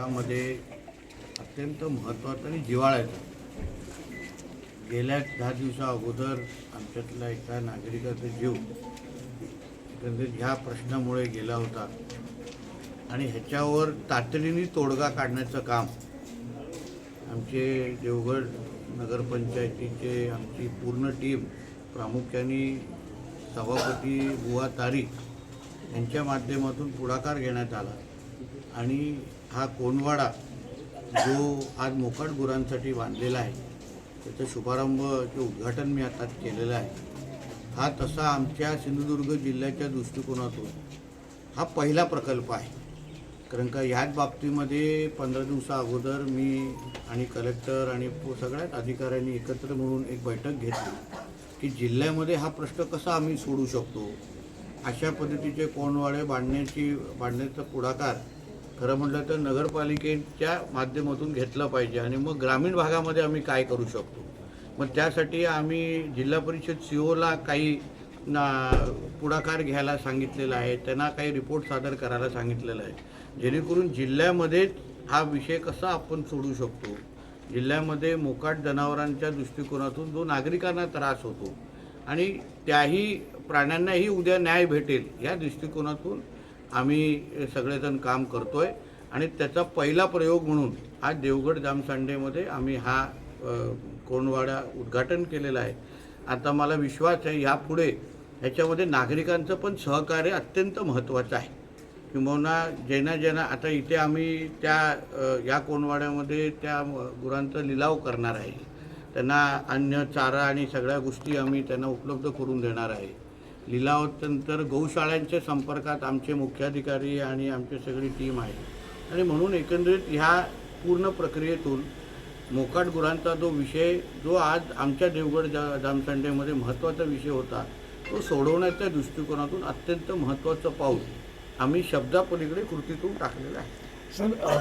भागामध्ये अत्यंत महत्त्वाचं आणि जिव्हाळ्याचं गेल्या 10 दिवसा अगोदर आमच्यातला एका नागरिकाचा जीव एकंदरीत ह्या प्रश्नामुळे गेला होता आणि ह्याच्यावर तातडीने तोडगा काढण्याचं काम आमचे देवगड नगरपंचायतीचे आमची पूर्ण टीम प्रामुख्याने सभापती बुवा तारीख यांच्या माध्यमातून पुढाकार घेण्यात आला आणि हा कोंडवाडा जो आज मोकाट गुरांसाठी बांधलेला आहे त्याचं शुभारंभाचं उद्घाटन मी आता केलेलं आहे। हा तसा आमच्या सिंधुदुर्ग जिल्ह्याच्या दृष्टिकोनातून हा पहिला प्रकल्प आहे, कारण का ह्याच बाबतीमध्ये 15 दिवसा अगोदर मी आणि कलेक्टर आणि सगळ्याच अधिकाऱ्यांनी एकत्र मिळून एक बैठक घेतली की जिल्ह्यामध्ये हा प्रश्न कसा आम्ही सोडू शकतो। अशा पद्धतीचे कोंडवाडे बांधण्याचा पुढाकार खरं म्हटलं तर नगरपालिकेच्या माध्यमातून घेतलं पाहिजे आणि मग ग्रामीण भागामध्ये आम्ही काय करू शकतो। मग त्यासाठी आम्ही जिल्हा परिषद COला काही पुढाकार घ्यायला सांगितलेला आहे, त्यांना काही रिपोर्ट सादर करायला सांगितलेलं आहे, जेणेकरून जिल्ह्यामध्येच हा विषय कसा आपण सोडू शकतो। जिल्ह्यामध्ये मोकाट जनावरांच्या दृष्टिकोनातून जो नागरिकांना त्रास होतो आणि त्याही प्राण्यांनाही उद्या न्याय भेटेल या दृष्टिकोनातून आम्ही सगळेजण काम करतोय आणि त्याचा पहिला प्रयोग म्हणून आज देवगड जामसांडेमध्ये आम्ही हा कोंडवाडा उद्घाटन केलेला आहे। आता मला विश्वास आहे यापुढे ह्याच्यामध्ये नागरिकांचं पण सहकार्य अत्यंत महत्त्वाचं आहे, किंबहुना ज्यांना आता इथे आम्ही या कोंडवाड्यामध्ये त्या गुरांचा लिलाव करणार आहे, त्यांना अन्न चारा आणि सगळ्या गोष्टी आम्ही त्यांना उपलब्ध करून देणार आहे। लिलावानंतर गौशाळांच्या संपर्कात आमचे मुख्याधिकारी आणि आमची सगळी टीम आहे आणि म्हणून एकंदरीत ह्या पूर्ण प्रक्रियेतून मोकाट गुरांचा जो विषय जो आज आमच्या देवगड जामसांडेमध्ये महत्त्वाचा विषय होता तो सोडवण्याच्या दृष्टिकोनातून अत्यंत महत्त्वाचं पाऊल आम्ही शब्दापलीकडे कृतीतून टाकलेलं आहे।